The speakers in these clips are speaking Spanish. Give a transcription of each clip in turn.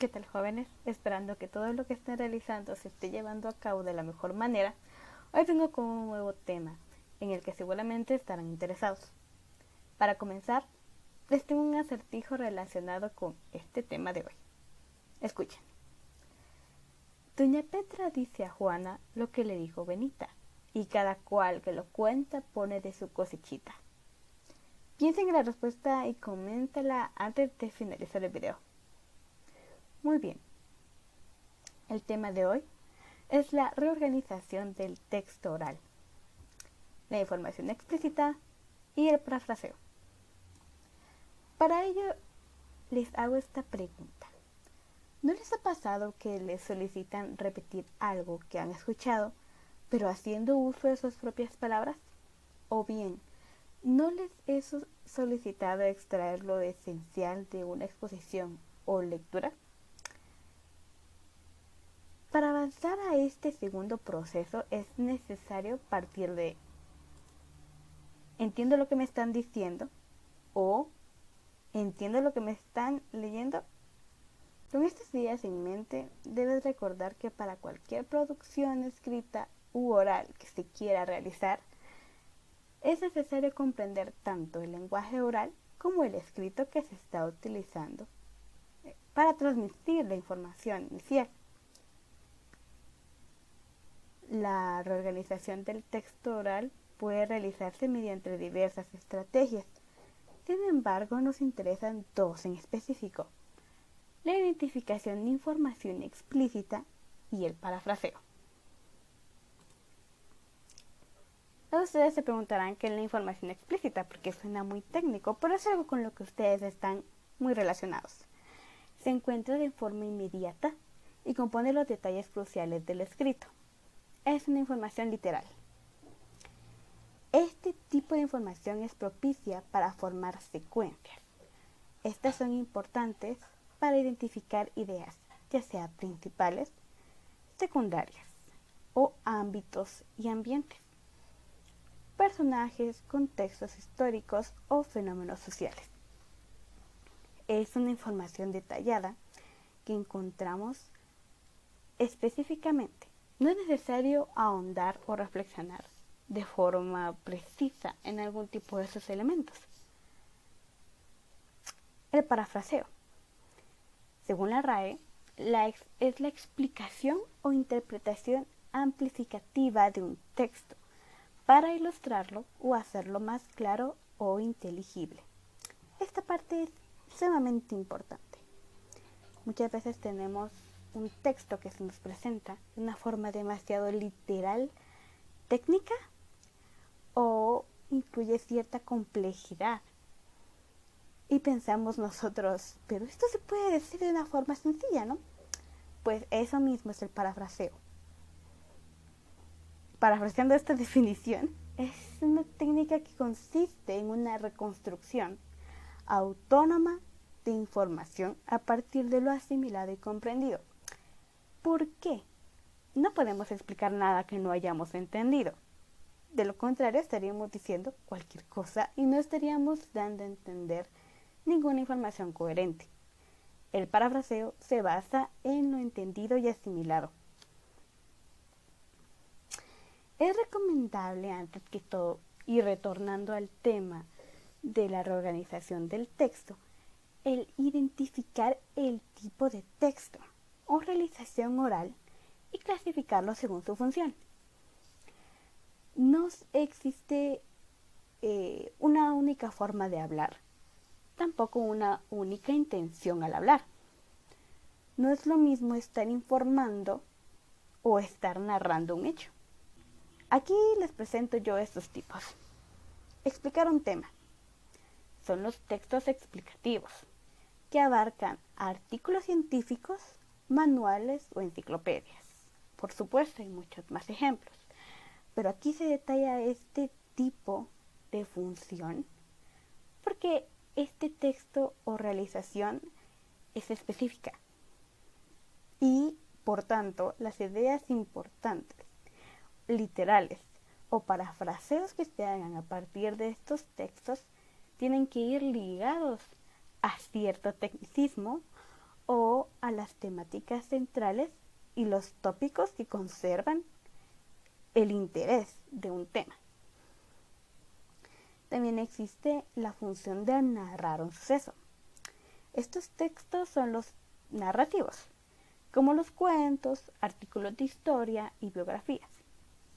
¿Qué tal, jóvenes? Esperando que todo lo que estén realizando se esté llevando a cabo de la mejor manera, hoy vengo con un nuevo tema en el que seguramente estarán interesados. Para comenzar, les tengo un acertijo relacionado con este tema de hoy. Escuchen. Doña Petra dice a Juana lo que le dijo Benita, y cada cual que lo cuenta pone de su cosechita. Piensen en la respuesta y coméntala antes de finalizar el video. Muy bien. El tema de hoy es la reorganización del texto oral, la información explícita y el parafraseo. Para ello, les hago esta pregunta. ¿No les ha pasado que les solicitan repetir algo que han escuchado, pero haciendo uso de sus propias palabras? O bien, ¿no les es solicitado extraer lo esencial de una exposición o lectura? Para avanzar a este segundo proceso es necesario partir de ¿entiendo lo que me están diciendo? O ¿entiendo lo que me están leyendo? Con estas ideas en mente, debes recordar que para cualquier producción escrita u oral que se quiera realizar, es necesario comprender tanto el lenguaje oral como el escrito que se está utilizando para transmitir la información inicial. La reorganización del texto oral puede realizarse mediante diversas estrategias. Sin embargo, nos interesan dos en específico: la identificación de información explícita y el parafraseo. Ustedes se preguntarán qué es la información explícita, porque suena muy técnico, pero es algo con lo que ustedes están muy relacionados. Se encuentra de forma inmediata y compone los detalles cruciales del escrito. Es una información literal. Este tipo de información es propicia para formar secuencias. Estas son importantes para identificar ideas, ya sea principales, secundarias o ámbitos y ambientes, personajes, contextos históricos o fenómenos sociales. Es una información detallada que encontramos específicamente. No es necesario ahondar o reflexionar de forma precisa en algún tipo de esos elementos. El parafraseo. Según la RAE, es la explicación o interpretación amplificativa de un texto para ilustrarlo o hacerlo más claro o inteligible. Esta parte es sumamente importante. Muchas veces tenemos un texto que se nos presenta de una forma demasiado literal, técnica, o incluye cierta complejidad. Y pensamos nosotros, pero esto se puede decir de una forma sencilla, ¿no? Pues eso mismo es el parafraseo. Parafraseando esta definición, es una técnica que consiste en una reconstrucción autónoma de información a partir de lo asimilado y comprendido. ¿Por qué? No podemos explicar nada que no hayamos entendido. De lo contrario, estaríamos diciendo cualquier cosa y no estaríamos dando a entender ninguna información coherente. El parafraseo se basa en lo entendido y asimilado. Es recomendable, antes que todo, y retornando al tema de la reorganización del texto, el identificar el tipo de texto o realización oral y clasificarlo según su función. No existe una única forma de hablar, tampoco una única intención al hablar. No es lo mismo estar informando o estar narrando un hecho. Aquí les presento yo estos tipos. Explicar un tema. Son los textos explicativos, que abarcan artículos científicos, manuales o enciclopedias. Por supuesto, hay muchos más ejemplos, pero aquí se detalla este tipo de función porque este texto o realización es específica y, por tanto, las ideas importantes, literales o parafraseos que se hagan a partir de estos textos tienen que ir ligados a cierto tecnicismo o a las temáticas centrales y los tópicos que conservan el interés de un tema. También existe la función de narrar un suceso. Estos textos son los narrativos, como los cuentos, artículos de historia y biografías.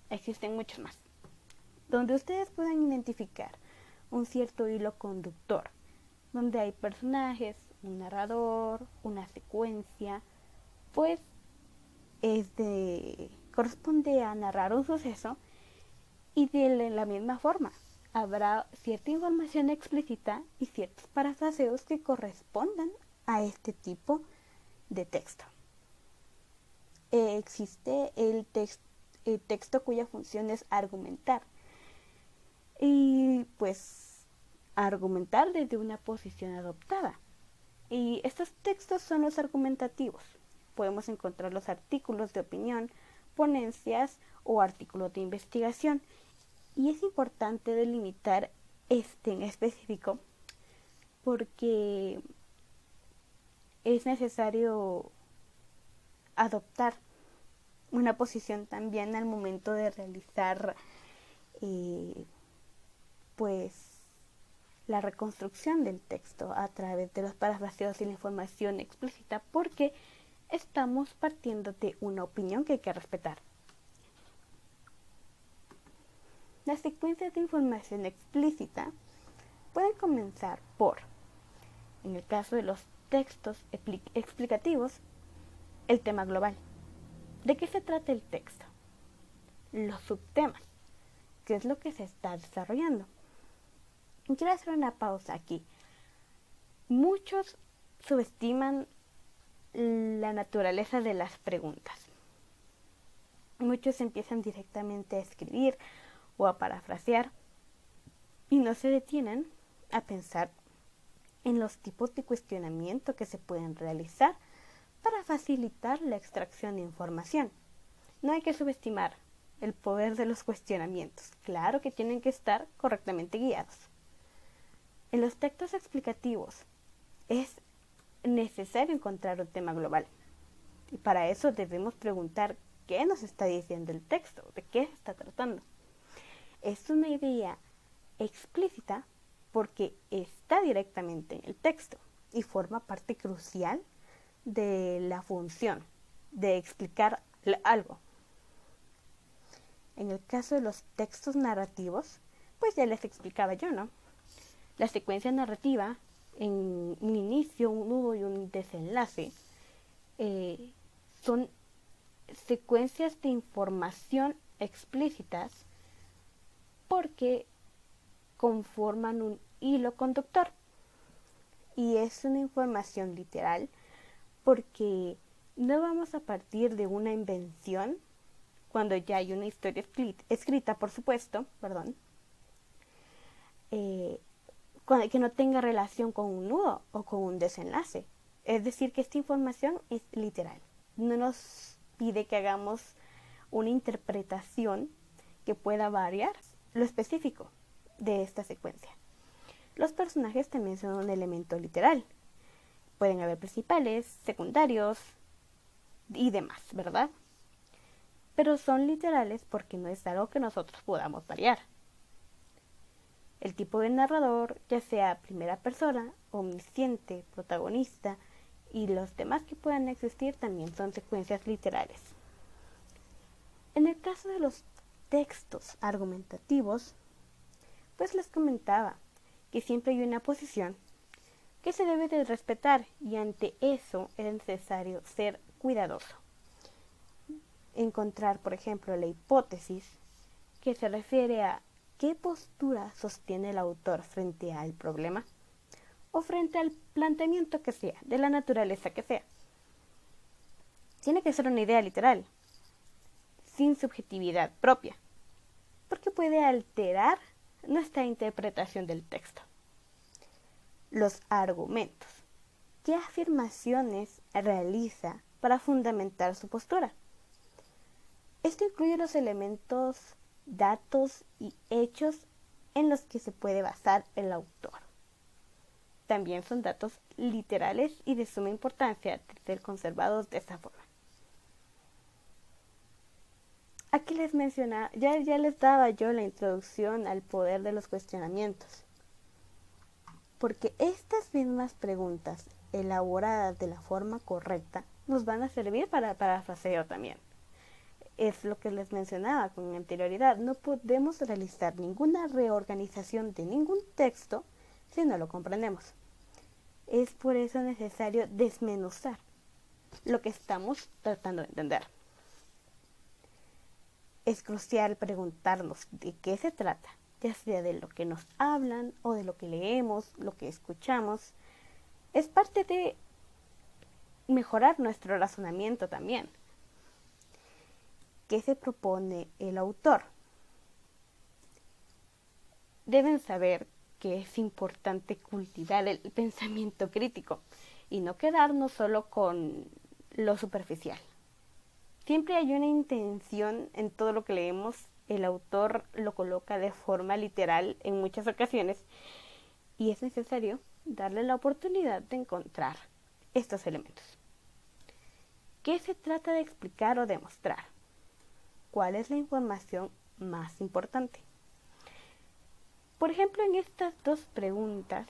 Existen muchos más, donde ustedes puedan identificar un cierto hilo conductor, donde hay personajes, un narrador, una secuencia, pues corresponde a narrar un suceso y de la misma forma habrá cierta información explícita y ciertos parafraseos que correspondan a este tipo de texto. Existe el texto cuya función es argumentar. Y pues argumentar desde una posición adoptada. Y estos textos son los argumentativos. Podemos encontrar los artículos de opinión, ponencias o artículos de investigación. Y es importante delimitar este en específico porque es necesario adoptar una posición también al momento de realizar pues la reconstrucción del texto a través de los parafraseos y la información explícita, porque estamos partiendo de una opinión que hay que respetar. Las secuencias de información explícita pueden comenzar por, en el caso de los textos explicativos, el tema global. ¿De qué se trata el texto? Los subtemas. ¿Qué es lo que se está desarrollando? Quiero hacer una pausa aquí. Muchos subestiman la naturaleza de las preguntas. Muchos empiezan directamente a escribir o a parafrasear y no se detienen a pensar en los tipos de cuestionamiento que se pueden realizar para facilitar la extracción de información. No hay que subestimar el poder de los cuestionamientos. Claro que tienen que estar correctamente guiados. En los textos explicativos es necesario encontrar un tema global. Y para eso debemos preguntar qué nos está diciendo el texto, de qué se está tratando. Es una idea explícita porque está directamente en el texto y forma parte crucial de la función de explicar algo. En el caso de los textos narrativos, pues ya les explicaba yo, ¿no? La secuencia narrativa, en un inicio, un nudo y un desenlace, son secuencias de información explícitas porque conforman un hilo conductor. Y es una información literal porque no vamos a partir de una invención cuando ya hay una historia escrita, por supuesto, que no tenga relación con un nudo o con un desenlace. Es decir, que esta información es literal. No nos pide que hagamos una interpretación que pueda variar lo específico de esta secuencia. Los personajes también son un elemento literal. Pueden haber principales, secundarios y demás, ¿verdad? Pero son literales porque no es algo que nosotros podamos variar. El tipo de narrador, ya sea primera persona, omnisciente, protagonista y los demás que puedan existir, también son secuencias literales. En el caso de los textos argumentativos, pues les comentaba que siempre hay una posición que se debe de respetar y ante eso es necesario ser cuidadoso. Encontrar, por ejemplo, la hipótesis que se refiere a qué postura sostiene el autor frente al problema o frente al planteamiento que sea, de la naturaleza que sea. Tiene que ser una idea literal, sin subjetividad propia, porque puede alterar nuestra interpretación del texto. Los argumentos. ¿Qué afirmaciones realiza para fundamentar su postura? Esto incluye los elementos, datos y hechos en los que se puede basar el autor. también son datos literales y de suma importancia de ser conservados de esta forma. Aquí les mencionaba, ya les daba yo la introducción al poder de los cuestionamientos. Porque estas mismas preguntas elaboradas de la forma correcta nos van a servir para el parafraseo también. Es lo que les mencionaba con anterioridad. No podemos realizar ninguna reorganización de ningún texto si no lo comprendemos. Es por eso necesario desmenuzar lo que estamos tratando de entender. Es crucial preguntarnos de qué se trata, ya sea de lo que nos hablan o de lo que leemos, lo que escuchamos. Es parte de mejorar nuestro razonamiento también. ¿Qué se propone el autor? Deben saber que es importante cultivar el pensamiento crítico y no quedarnos solo con lo superficial. Siempre hay una intención en todo lo que leemos. El autor lo coloca de forma literal en muchas ocasiones y es necesario darle la oportunidad de encontrar estos elementos. ¿Qué se trata de explicar o demostrar? ¿Cuál es la información más importante? Por ejemplo, en estas dos preguntas,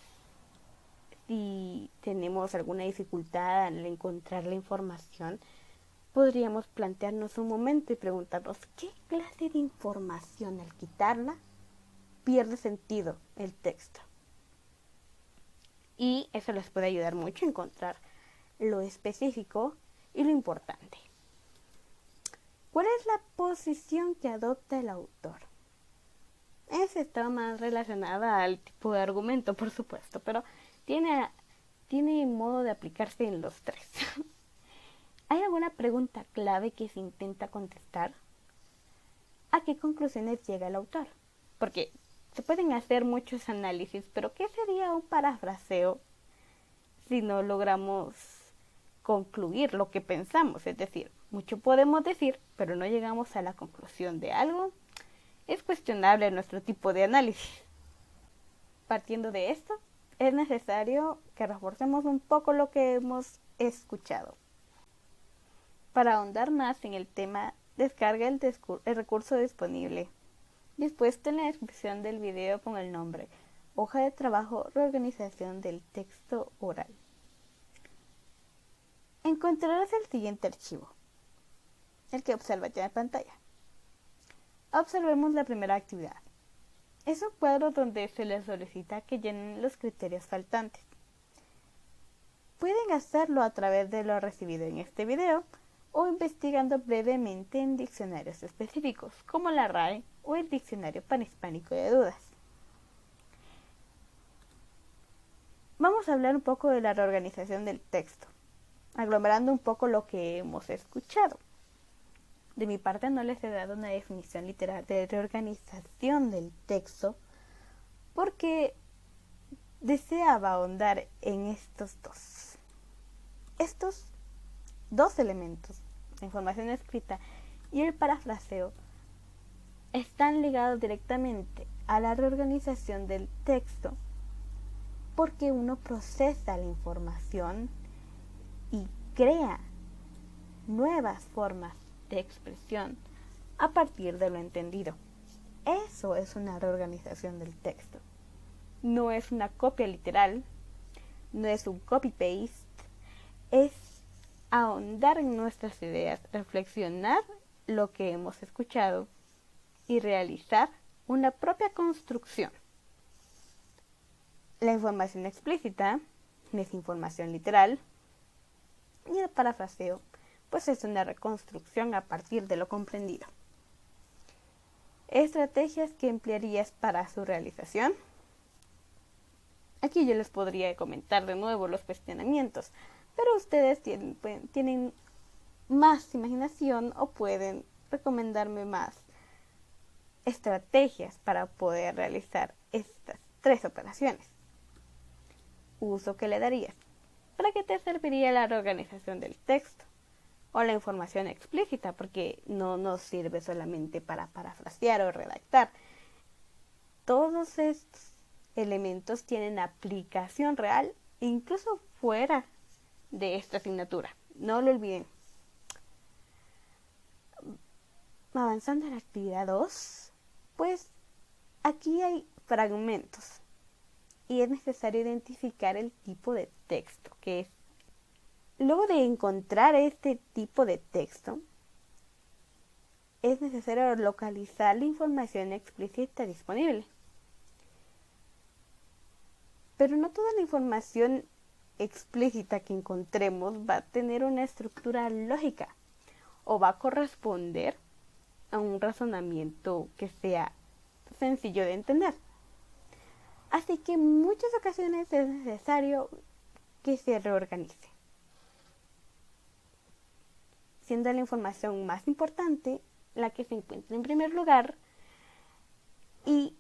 si tenemos alguna dificultad al encontrar la información, podríamos plantearnos un momento y preguntarnos qué clase de información al quitarla pierde sentido el texto. Y eso les puede ayudar mucho a encontrar lo específico y lo importante. ¿Cuál es la posición que adopta el autor? Esa está más relacionada al tipo de argumento, por supuesto, pero tiene modo de aplicarse en los tres. ¿Hay alguna pregunta clave que se intenta contestar? ¿A qué conclusiones llega el autor? Porque se pueden hacer muchos análisis, pero ¿qué sería un parafraseo si no logramos concluir lo que pensamos? Es decir, mucho podemos decir, pero no llegamos a la conclusión de algo. Es cuestionable nuestro tipo de análisis. Partiendo de esto, es necesario que reforcemos un poco lo que hemos escuchado. Para ahondar más en el tema, descarga el recurso disponible dispuesto en la descripción del video con el nombre Hoja de trabajo reorganización del texto oral. Encontrarás el siguiente archivo, el que observa ya en pantalla. Observemos la primera actividad. Es un cuadro donde se les solicita que llenen los criterios faltantes. Pueden hacerlo a través de lo recibido en este video o investigando brevemente en diccionarios específicos, como la RAE o el Diccionario Panhispánico de Dudas. Vamos a hablar un poco de la reorganización del texto, aglomerando un poco lo que hemos escuchado. De mi parte no les he dado una definición literal de reorganización del texto porque deseaba ahondar en estos dos elementos, la información escrita y el parafraseo, están ligados directamente a la reorganización del texto porque uno procesa la información y crea nuevas formas de expresión a partir de lo entendido. Eso es una reorganización del texto. No es una copia literal, no es un copy-paste, es ahondar en nuestras ideas, reflexionar lo que hemos escuchado y realizar una propia construcción. La información explícita es información literal y el parafraseo pues es una reconstrucción a partir de lo comprendido. Estrategias que emplearías para su realización. Aquí yo les podría comentar de nuevo los cuestionamientos, pero ustedes tienen más imaginación o pueden recomendarme más estrategias para poder realizar estas tres operaciones. Uso que le darías. ¿Para qué te serviría la reorganización del texto? O la información explícita, porque no nos sirve solamente para parafrasear o redactar. Todos estos elementos tienen aplicación real, incluso fuera de esta asignatura. No lo olviden. Avanzando a la actividad 2, pues aquí hay fragmentos y es necesario identificar el tipo de texto que es. Luego de encontrar este tipo de texto, es necesario localizar la información explícita disponible. Pero no toda la información explícita que encontremos va a tener una estructura lógica o va a corresponder a un razonamiento que sea sencillo de entender. Así que en muchas ocasiones es necesario que se reorganice, siendo la información más importante la que se encuentra en primer lugar y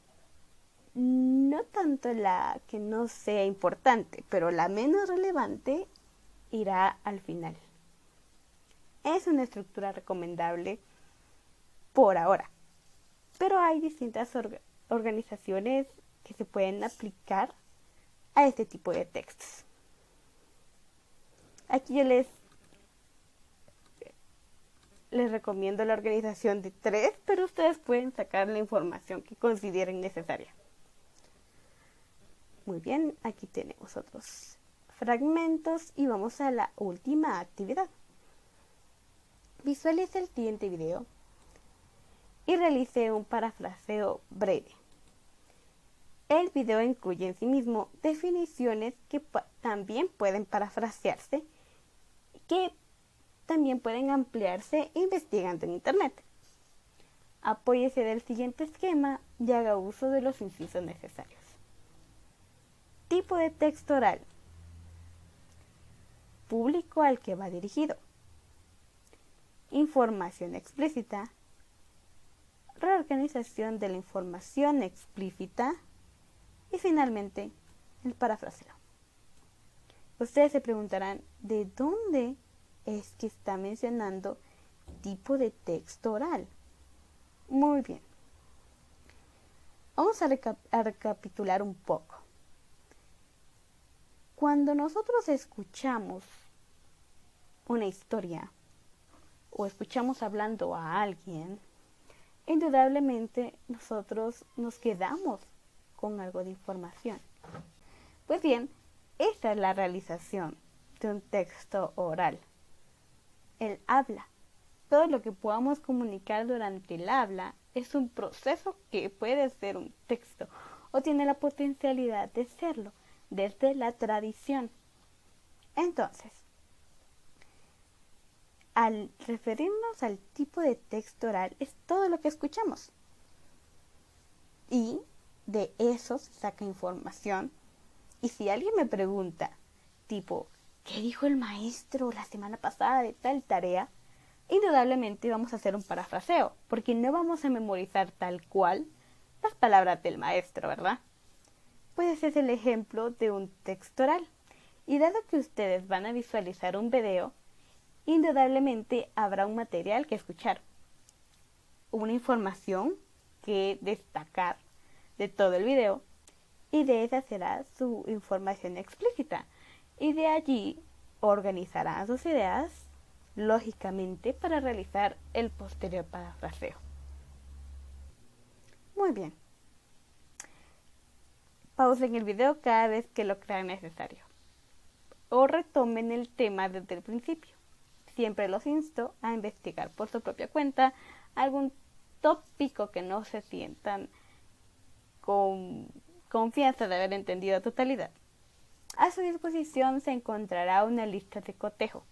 no tanto la que no sea importante, pero la menos relevante irá al final. Es una estructura recomendable por ahora, pero hay distintas organizaciones que se pueden aplicar a este tipo de textos. Aquí yo les recomiendo la organización de 3, pero ustedes pueden sacar la información que consideren necesaria. Muy bien, aquí tenemos otros fragmentos y vamos a la última actividad. Visualice el siguiente video y realice un parafraseo breve. El video incluye en sí mismo definiciones que también pueden parafrasearse, que también pueden ampliarse investigando en Internet. Apóyese del siguiente esquema y haga uso de los incisos necesarios. Tipo de texto oral. Público al que va dirigido. Información explícita. Reorganización de la información explícita. Y finalmente, el parafraseo. Ustedes se preguntarán, ¿de dónde es que está mencionando tipo de texto oral? Muy bien. Vamos a recapitular un poco. Cuando nosotros escuchamos una historia o escuchamos hablando a alguien, indudablemente nosotros nos quedamos con algo de información. Pues bien, esta es la realización de un texto oral. El habla. Todo lo que podamos comunicar durante el habla es un proceso que puede ser un texto o tiene la potencialidad de serlo desde la tradición. Entonces, al referirnos al tipo de texto oral es todo lo que escuchamos. Y de eso se saca información. Y si alguien me pregunta, tipo, ¿qué dijo el maestro la semana pasada de tal tarea? Indudablemente vamos a hacer un parafraseo, porque no vamos a memorizar tal cual las palabras del maestro, ¿verdad? Pues ese es el ejemplo de un texto oral. Y dado que ustedes van a visualizar un video, indudablemente habrá un material que escuchar, una información que destacar de todo el video, y de esa será su información explícita. Y de allí organizarán sus ideas lógicamente para realizar el posterior parafraseo. Muy bien. Pausen el video cada vez que lo crean necesario. O retomen el tema desde el principio. Siempre los insto a investigar por su propia cuenta algún tópico que no se sientan con confianza de haber entendido a totalidad. A su disposición se encontrará una lista de cotejo,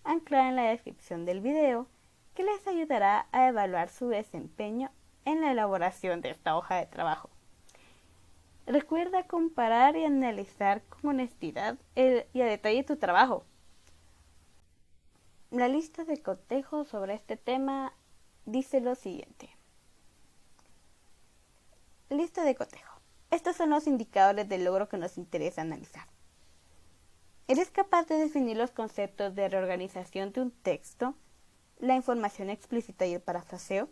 anclada en la descripción del video, que les ayudará a evaluar su desempeño en la elaboración de esta hoja de trabajo. Recuerda comparar y analizar con honestidad y a detalle tu trabajo. La lista de cotejo sobre este tema dice lo siguiente. Lista de cotejo. Estos son los indicadores de logro que nos interesa analizar. ¿Eres capaz de definir los conceptos de reorganización de un texto, la información explícita y el parafraseo?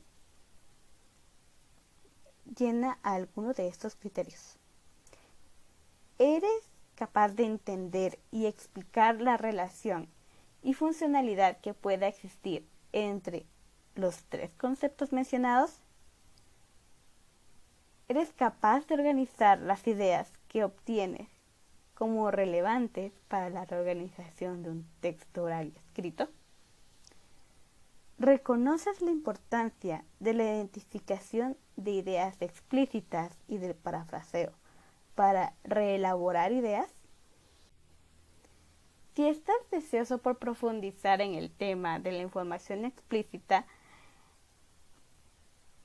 Llena alguno de estos criterios. ¿Eres capaz de entender y explicar la relación y funcionalidad que pueda existir entre los tres conceptos mencionados? ¿Eres capaz de organizar las ideas que obtienes como relevantes para la reorganización de un texto oral y escrito? ¿Reconoces la importancia de la identificación de ideas explícitas y del parafraseo para reelaborar ideas? Si estás deseoso por profundizar en el tema de la información explícita,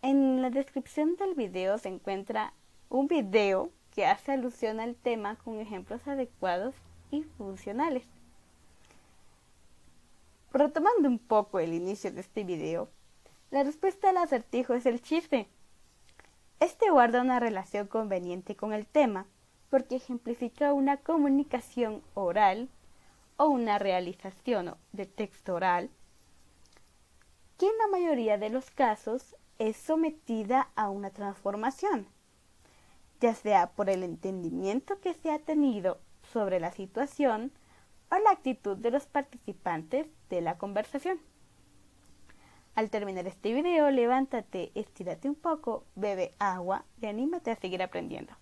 en la descripción del video se encuentra un video que hace alusión al tema con ejemplos adecuados y funcionales. Retomando un poco el inicio de este video, la respuesta al acertijo es el chiste. Este guarda una relación conveniente con el tema porque ejemplifica una comunicación oral o una realización de texto oral que en la mayoría de los casos es sometida a una transformación, ya sea por el entendimiento que se ha tenido sobre la situación o la actitud de los participantes de la conversación. Al terminar este video, levántate, estírate un poco, bebe agua y anímate a seguir aprendiendo.